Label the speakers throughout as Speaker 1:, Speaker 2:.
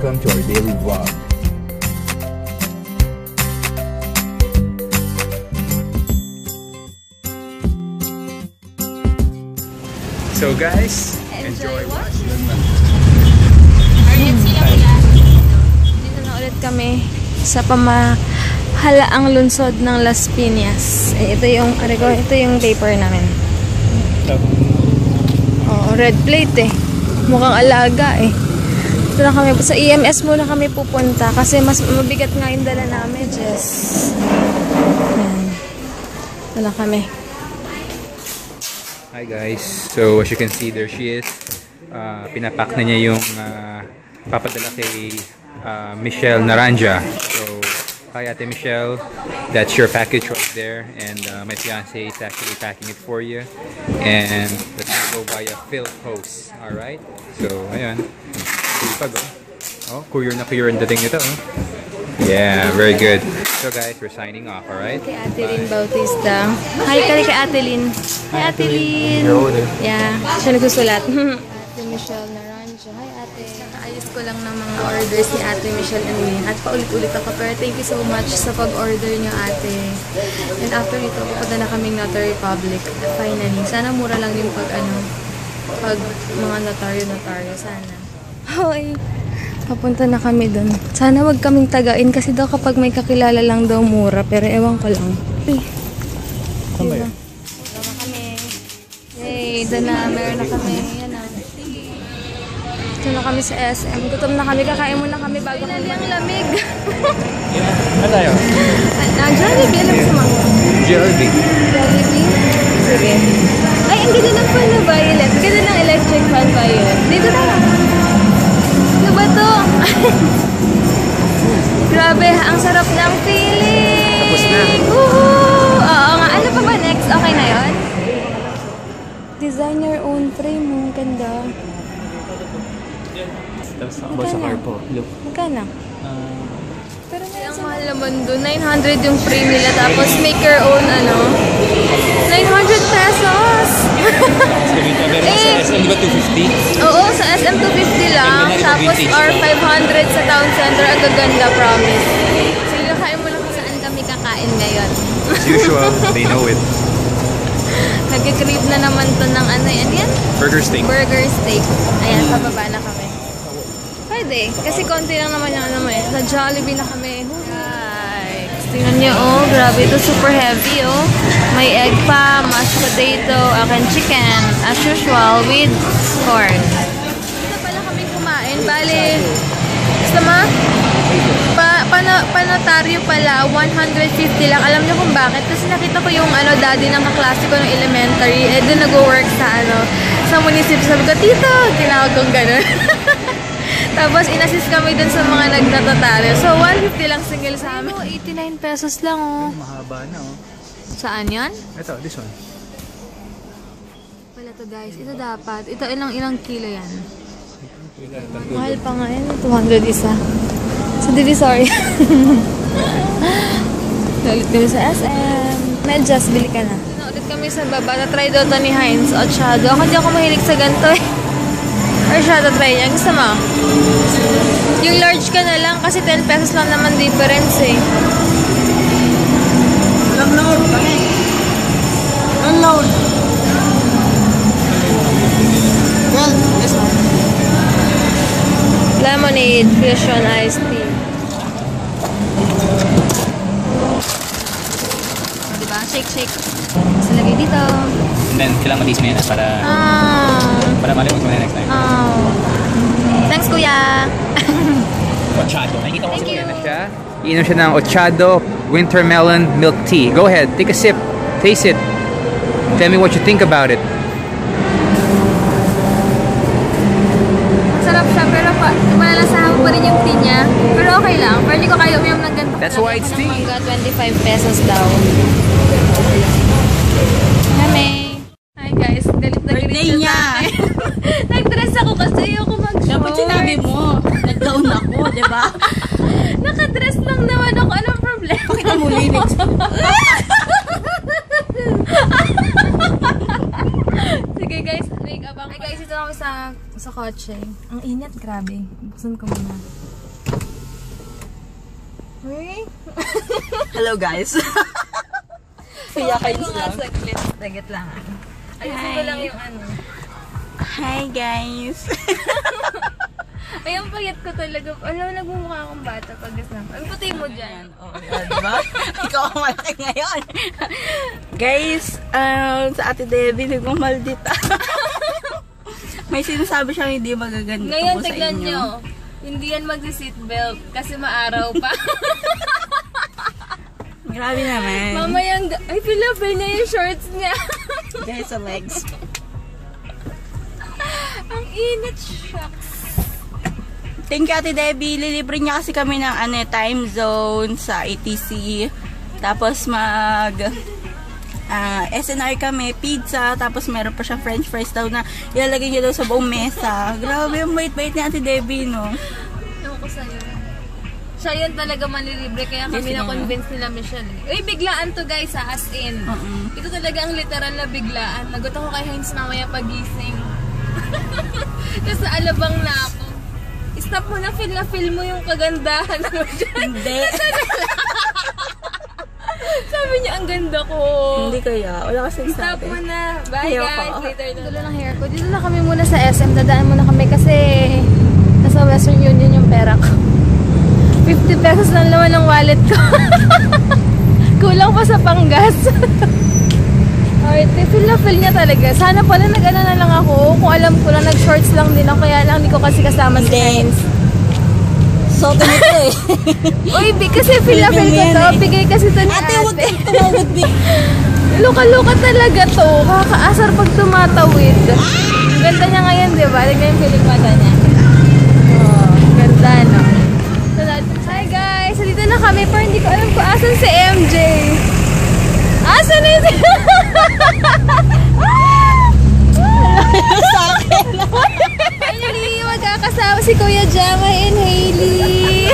Speaker 1: welcome to our daily vlog. So guys, enjoy watching.
Speaker 2: Dito na ulit kami sa pamahalaang lungsod ng Las Piñas. Ito yung paper namin. Oh, red plate eh. Mukhang alaga eh. Ito na kami. Sa EMS muna kami pupunta kasi mas mabigat nga yung dala namin. Just yan. Ito na kami.
Speaker 1: Hi guys. So as you can see, there she is. Pinapack na niya yung papadala kay Michelle Naranja. So hi Ate Michelle, that's your package right there, and my fiance is actually packing it for you. And let's go via Phil Post. Alright, so ayan, pag courier na courier ang dating nito. Yeah, very good. So guys, we're signing off, alright?
Speaker 2: Kay Ate Lynn Bautista. Hi kay Ate Lynn. Hi Ate Lynn. Yeah, siya nagsusulat. Ate Michelle Naranja. Hi Ate. Nakaayos ko lang ng mga orders ni Ate Michelle and Lynn. At paulit-ulit ako. Pero thank you so much sa pag-order niyo Ate. And after ito, pupunta na kaming Notary Public. Finally. Sana mura lang yung pag mga notaryo. Sana. Hoy. Papunta na kami dun. Sana wag kaming tagain kasi daw kapag may kakilala lang daw mura. Pero ewan ko lang. Saan ba yun? Ito na kami. Yay! Doon na. Meron na kami. Yan na. Ito na kami sa SM. Gutom na kami. Kakain muna kami bago kami. Ang lamig.
Speaker 1: Ano tayo?
Speaker 2: Jollibee. Alam sa mga.
Speaker 1: Jollibee.
Speaker 2: Jollibee? Sige. Ay, ang ganda ng fan na violet. Ang ganda ng electric fan violet. Dito na lang. Ano ba to? Grabe, ang sarap ng feeling!
Speaker 1: Tapos na.
Speaker 2: Woohoo! Oo nga. Ano pa ba next? Okay na yun? Design your own frame mo. Ganda.
Speaker 1: Tapos ako sa car po. Look.
Speaker 2: Magkano? Pero ang mahal naman doon. 900 yung frame nila. Tapos make your own 900 pesos!
Speaker 1: Sa SM, di ba 250?
Speaker 2: Oo, sa SM 250 lang. Tapos or 500 sa town center. Ang gaganda, promise. Sige, kain mo lang kung saan kami kakain ngayon.
Speaker 1: As usual, they know it.
Speaker 2: Nag-crave na naman to ng yan?
Speaker 1: Burger steak.
Speaker 2: Burger steak. Ayan, pababa na kami. Pwede. Kasi konti lang naman yung Sa Jollibee na kami. Guys, tingnan nyo, grabe ito. Super heavy, May egg pa, mashed potato, akin chicken. As usual, with corn. Ito pala kami kumain. Bale, gusto mo? Panotaryo pala, 150 lang. Alam niyo kung bakit? Kasi nakita ko yung daddy ng kaklase ko ng elementary. Doon nag-work sa munisipyo. Sabi ko, Tito! Tinawag kong gano'n. Tapos, inassist kami dun sa mga nagtatotaryo. So, 150 lang single sa amin. 89 pesos lang,
Speaker 1: Mahaba na,
Speaker 2: Saan yan?
Speaker 1: Ito, this one.
Speaker 2: Wala to, guys. Ito dapat. Ito, ilang kilo yan? Mahal pa nga yan. 200 isa. So, sorry. Ulit kami sa SM. Medyas, bili ka na. Ulit kami sa baba. Na-try daw to ni Heinz Ochado. Ako di ako mahilig sa ganito Or siya, try niya. Gusto mo? Yung large ka na lang kasi 10 pesos lang naman difference
Speaker 3: Unload kami. Unload. Well, this one.
Speaker 2: Lemonade, fusion iced tea. Diba? Shake. Tapos lagay dito.
Speaker 1: And then, kailangan matis mo yan para malimot mo na next time.
Speaker 2: Thanks, kuya!
Speaker 1: Ochado. Nakikita ko kasi na siya. Iinom siya ng Ochado Winter Melon Milk Tea. Go ahead, take a sip. Taste it. Tell me what you think about it.
Speaker 2: Sarap siya, pero malalasahan mo pa rin yung tea niya. Pero okay lang. Pero hindi ko kaya uminom ng ganito.
Speaker 1: That's why it's tea.
Speaker 2: 25 pesos daw. Yummy! Hi guys, galit na galit siya. Nag-dress ako kasi ayoko mag-short.
Speaker 3: Dapat sinabi mo, nag-down ako, di ba?
Speaker 2: Naka-dress lang naman ako. Anong problema?
Speaker 3: Kita mo lyrics.
Speaker 2: Sige guys, make up ako. Hi guys, ito ako sa kotse. Ang init, grabe. Buksan ko muna.
Speaker 3: Hello guys. Kaya kayo
Speaker 2: Mga saglit. Saglit lang. Ayusin ko lang yung ano.
Speaker 3: Hi guys.
Speaker 2: Ay, ang payat ko talaga. Alam, nagmumukha akong bata pag kasama. Ang puti mo dyan.
Speaker 3: Oh, diba? Ikaw ang malaki ngayon. Guys, sa Ate Debbie, nagmamaldita. May sinasabi siyang hindi magaganda
Speaker 2: Ngayon,
Speaker 3: po sa
Speaker 2: tignan
Speaker 3: inyo.
Speaker 2: nyo. Hindi yan mag-seatbelt kasi maaraw pa.
Speaker 3: Grabe naman.
Speaker 2: Mamayang... Ay, pinapil niya yung shorts niya.
Speaker 3: Guys, sa legs.
Speaker 2: Ang init, shucks.
Speaker 3: Thank you, Ate Debbie. Lilibre niya kasi kami ng time zone sa ATC. Tapos SNR kami, pizza, tapos meron pa siyang french fries daw na ilalagay niya daw sa buong mesa. Grabe, yung bait-bait ni Ate Debbie, no?
Speaker 2: Ewan ko sa'yo. Siya yun talaga manilibre, kaya kami na-convince nila Michelle. Uy, biglaan to guys, as in. Ito talaga ang literal na biglaan. Nagot ako kay Heinz mamaya pagising. Kasi alabang na ako. Stop mo na, feel mo yung kagandahan mo dyan.
Speaker 3: Hindi.
Speaker 2: Sabi niya, ang ganda ko.
Speaker 3: Hindi kaya. Wala kasing
Speaker 2: Stop
Speaker 3: sabi.
Speaker 2: mo na. Bye
Speaker 3: Ayoko.
Speaker 2: guys. Later na. Dulo ng hair ko. Dito na kami muna sa SM. Dadaan muna kami kasi nasa Western Union yung pera ko. 50 pesos lang naman ang wallet ko. Kulang pa sa panggas. Alright, feel niya talaga. Sana pala nag-ano na lang ako. Kung alam ko lang, nag-shorts lang din ako. Kaya lang, hindi ko kasi kasama si Heinz.
Speaker 3: So, ganito eh.
Speaker 2: Uy, kasi feel ko to. Bigay kasi to ni
Speaker 3: Ate,
Speaker 2: ate.
Speaker 3: huwag kang tumawad, Big.
Speaker 2: Luka-luka talaga to. Kakaasar pag tumatawid. Ang ganda niya ngayon, di ba? Tignan yung piling mata niya. Oh, ganda, no? So, hi guys! So, dito na kami. Pero hindi ko alam kung asan si MJ. Asan na si...
Speaker 3: Sa akin.
Speaker 2: Finally, magkakasama si Kuya Jama and Hailey.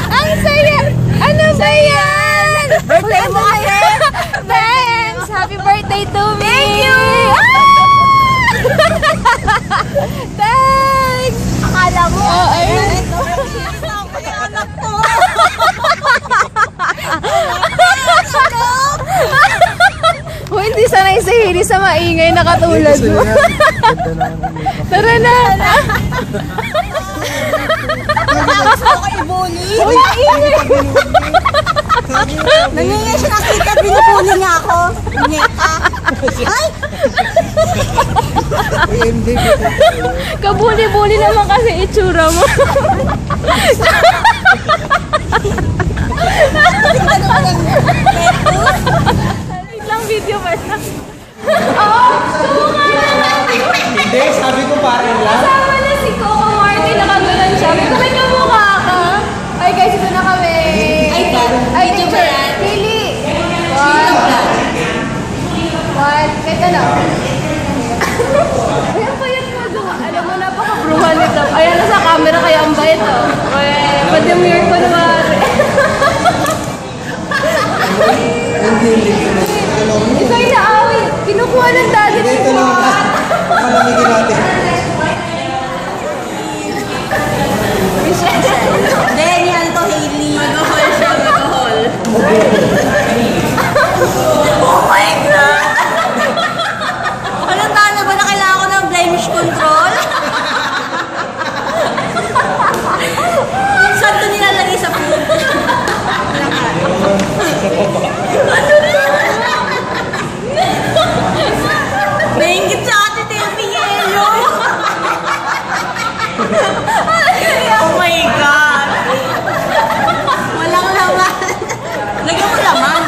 Speaker 2: Ang saya! Ano ba yan?
Speaker 3: Birthday mo ngayon.
Speaker 2: Thanks! Happy birthday to me! Thank you! Thanks!
Speaker 3: Akala mo.
Speaker 2: Ayun.
Speaker 3: Anak ko.
Speaker 2: Oh, hindi sanay si Hailey sa maingay na katulad mo. Tara na!
Speaker 3: Gusto ko i-bully. Nangyayari siya nakita, binubuli nga ako. Nyeka. Ay!
Speaker 2: Kabuli-buli naman kasi itsura mo. Wait lang, video pa siya. Oh,
Speaker 4: Hindi, sabi ko parang lang.
Speaker 2: kasama na si Coco Martin, nakagalan siya. May kamay ka mukha ka. Ay guys, ito na kami. Ay, picture. Pili. One. Kahit ano. Ay, ang bayat mo doon. Alam mo, napaka-bruhan nito. Ayan, nasa camera kaya ang bayat, oh. Ay, pa-demure ko naman. Ito yung naawit. Kinukuha ng daddy ni
Speaker 4: Ito lang na. Malamigin natin.
Speaker 3: Then, yan to, Hailey. Mag-haul siya, mag-haul. Oh my God! Walang talo ba na kailangan ko ng blemish control? Saan to nilalagay sa food? Ano na? Naingit sa Ate Debbie Yelo. Oh my God! Walang laman. Lagyan mo laman.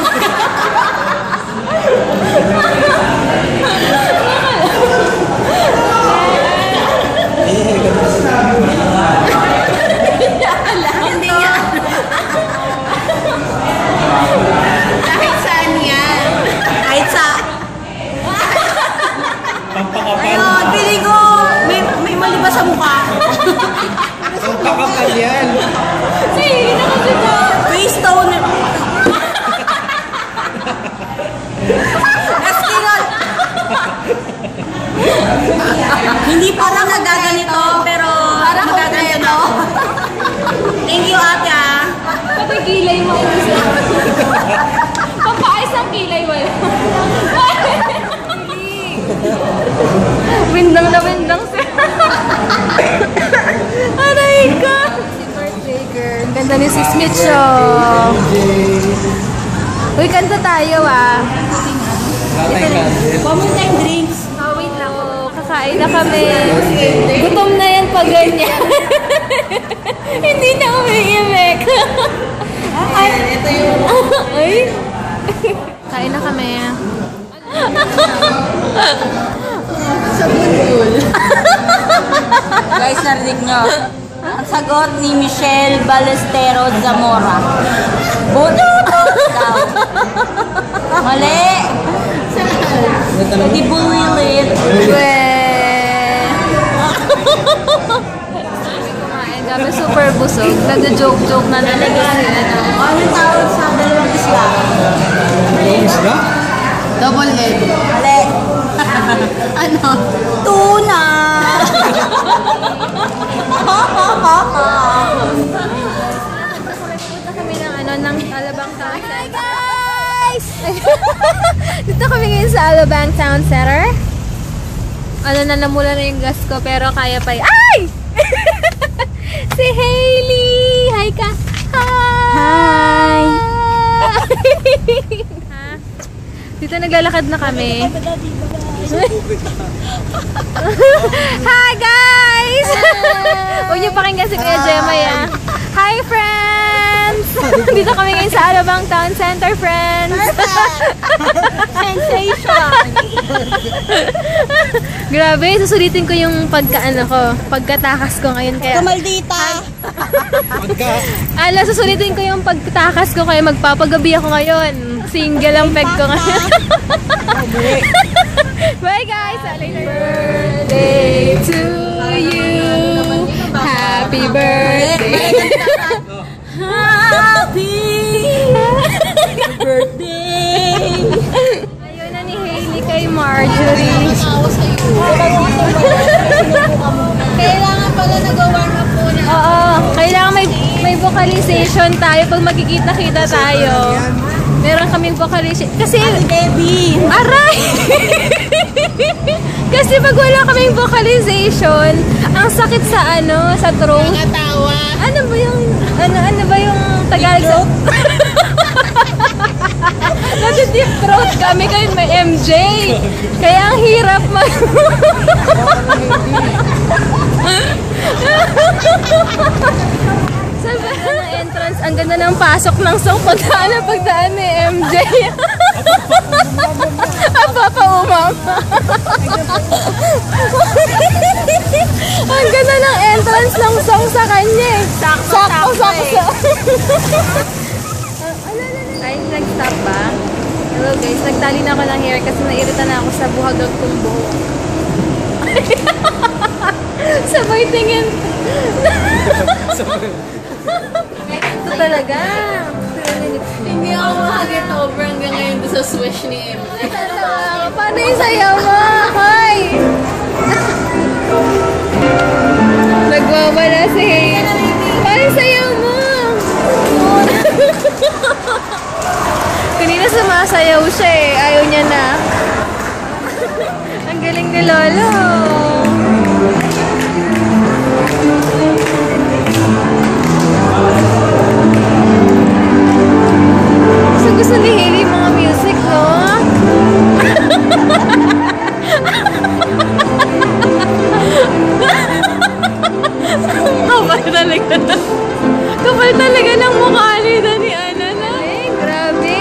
Speaker 3: Hindi yan. Kahit saan yan. Kahit sa...
Speaker 4: Pampakapal.
Speaker 3: Ayun, pili ko. May mali ba sa mukha?
Speaker 4: Pampakapal yan.
Speaker 2: Sige, nakaganda.
Speaker 3: Keystone. Eskinol. Hindi pa lang nagaganito, pero nagaganito.
Speaker 2: kilay mo. Pampaayos ang kilay, wala. Windang na windang siya. Aray ka! Si birthday girl. Ang ganda ni si Smith siya. Uy, kanta tayo ah.
Speaker 3: Common time drinks.
Speaker 2: Oh, wait lang. Oh, kakain na kami. Gutom na yan pag ganyan. Hindi na umiimik. Ay, ito yung... Ay. Kain na kami.
Speaker 3: Guys, narinig nyo. Ang sagot ni Michelle Ballesteros Zamora. Bunot daw. Mali. Hindi bulilit.
Speaker 2: Kumain kami, super busog. Nag-joke-joke na talaga sila.
Speaker 3: Anong tawag sa dalawang isla?
Speaker 4: Isda?
Speaker 3: Double L. Mali. Ano? Tuna.
Speaker 2: Punta kami ng ng Alabang Town Center. Hi guys! Dito kami ngayon sa Alabang Town Center. Namula na yung gas ko pero kaya pa Ay! Si Hailey! Hi ka! Hi! Dito naglalakad na kami. Hi guys! Huwag niyo pakinggan si Kuya Gemma ya. Hi friends! Dito kami ngayon sa Alabang Town Center, friends.
Speaker 3: Sensation!
Speaker 2: Grabe, susulitin ko yung pagkatakas ko ngayon kaya.
Speaker 3: Kamaldita!
Speaker 2: Susulitin ko yung pagtakas ko kaya magpapagabi ako ngayon. Single ang peg ko ngayon. Bye guys! Happy birthday to you! Happy birthday!
Speaker 3: Happy birthday!
Speaker 2: Ayun na ni Hailey kay Marjorie.
Speaker 3: Kailangan pala nag-warm up muna.
Speaker 2: Oo, kailangan may vocalization tayo pag magkikita-kita tayo. Meron kaming vocalization. Kasi,
Speaker 3: Debbie!
Speaker 2: aray! Kasi pag wala kaming vocalization, ang sakit sa sa throat.
Speaker 3: Tawa!
Speaker 2: Ano ba yung Tagalog sa... Nati-deep throat kami kayo may MJ. Kaya ang hirap Sabi ng entrance, ang ganda ng pasok ng song pagdaan ni MJ. Papaumam. Ang ganda ng entrance ng song sa kanya eh. Sakto. Ay, nag-stop ba? Hello guys, nagtali na ako ng hair kasi nairita na ako sa buhagag kong buhok. Sabay tingin. Ito talaga.
Speaker 3: Hindi ako makakit over hanggang ngayon sa swish ni Emma.
Speaker 2: Paano yung sayaw mo? Hoy! Nagwawala si Hailey. Paano yung sayaw mo? Kanina sumasayaw siya eh. Ayaw niya na. Ang galing ni Lolo. Gusto ni Hailey mga music, no? Kapal talaga ng mukha ni Ana na. Eh, grabe.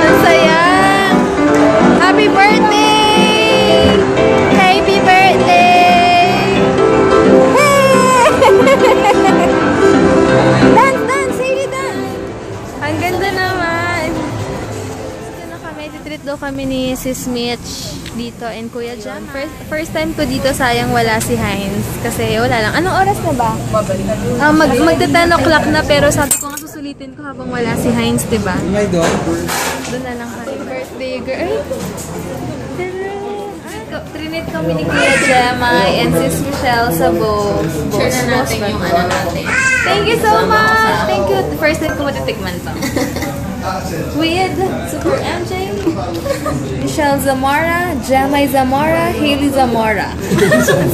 Speaker 2: Ang saya. Happy birthday! Happy birthday! Dance, Hailey, dance! Ang ganda naman. Dito na kami, titreat daw kami ni Sis Mitch dito and Kuya Jam. First time ko dito, sayang wala si Heinz kasi wala lang. Anong oras na ba? Magta 10 o'clock na pero sabi ko nga susulitin ko habang wala si Heinz, diba?
Speaker 4: May door.
Speaker 2: Doon na lang happy birthday, girl. Trinit kami ni Kuya Gemma and Sis Michelle sa both.
Speaker 3: Share na natin yung ano natin.
Speaker 2: Thank you so much! Thank you. First time ko matitikman to. With Super MJ, Michelle Zamora, Gemma Zamora, Hailey Zamora.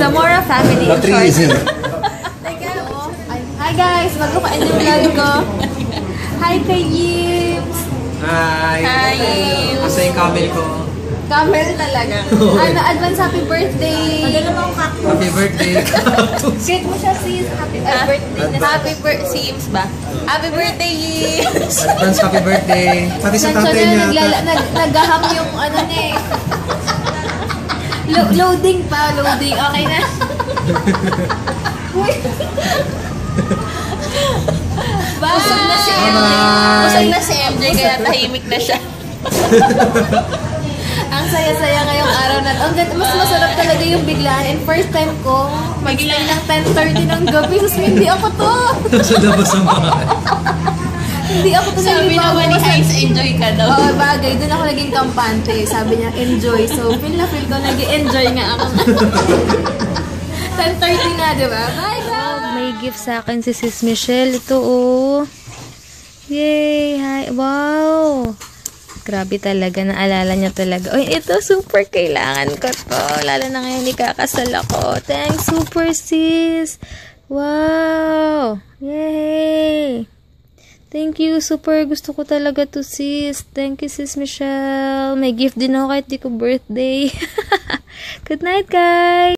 Speaker 2: Zamora family in short. Hi guys! Magkapain yung vlog ko. Hi kay Yims!
Speaker 4: Hi!
Speaker 3: Hi!
Speaker 4: Asa yung camel ko?
Speaker 2: Camel talaga. Ano, advance happy birthday!
Speaker 4: Happy birthday!
Speaker 2: Greet mo siya sis. Happy birthday na
Speaker 3: Happy birthday, si Ims ba? Happy birthday, Ims!
Speaker 4: Advance happy birthday! Pati sa tatay niya.
Speaker 2: Naghaham yung ano niya eh. Loading pa, loading. Okay na.
Speaker 3: Busog na si MJ.
Speaker 4: Bye-bye.
Speaker 3: Busog na si MJ, kaya tahimik na siya.
Speaker 2: Ang saya-saya ngayong araw na. Mas masarap talaga yung biglaan. And first time ko, mag-stay ng 10:30 ng gabi. Sus, hindi ako to.
Speaker 4: Sa labas ng bahay.
Speaker 2: Hindi ako to.
Speaker 3: Sabi naman ni Heinz, enjoy ka daw.
Speaker 2: Oo, bagay. Doon ako naging kampante. Sabi niya, enjoy. So, feel na feel ko, nag-enjoy nga ako. 10:30 na, di ba? Bye, guys! May gift sa akin si Sis Michelle. Ito, oh. Yay! Hi! Wow! Grabe talaga. Naalala niya talaga. Uy, ito, super kailangan ko to. Lalo na ngayon, ikakasal ako. Thanks, super sis! Wow! Yay! Thank you, super. Gusto ko talaga to, sis. Thank you, Sis Michelle. May gift din ako kahit di ko birthday. Good night, guys!